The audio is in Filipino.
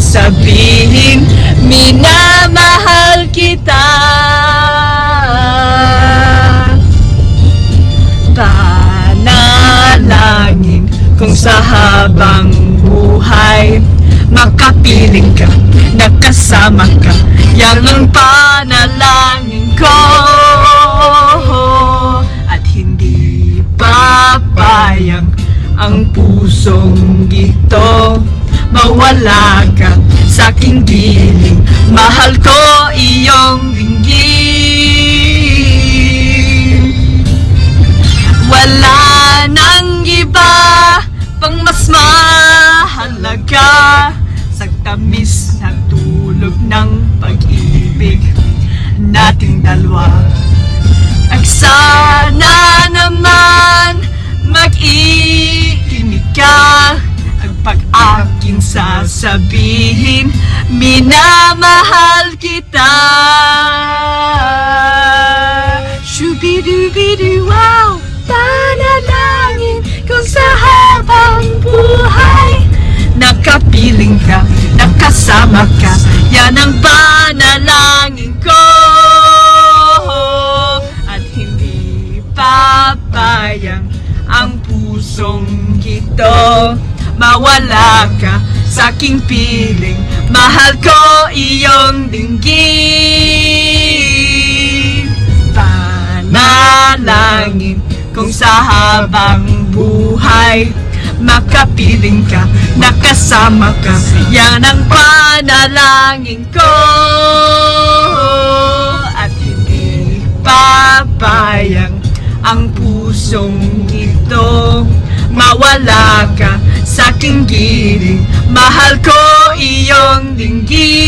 sasabihin, minamahal kita. Panalangin kung sa habang buhay makapiling ka, nakasama ka, yan ang panalangin ko. At hindi papayang ang pusong ito mawala ka sa aking giling. Mahal ko iyong dinggin. Wala nang iba pang mas mahalaga sa tamis na tulog ng pag-ibig nating dalawa. At sana naman mag-ikinig ka ang pag-aking sasabihin, minamahal kita. Shubidubidu, wow! Panalangin kung sa habang buhay nakapiling ka, nakasama ka, yan ang panalangin ko. At hindi papayang ang pusong ito mawala ka sa aking piling. Mahal ko iyong dinggin. Panalangin kung sa habang buhay makapiling ka, nakasama ka, yan ang panalangin ko. At hindi papayang ang pusong ito mawala ka sa aking giling. Mahal ko iyong dinggin.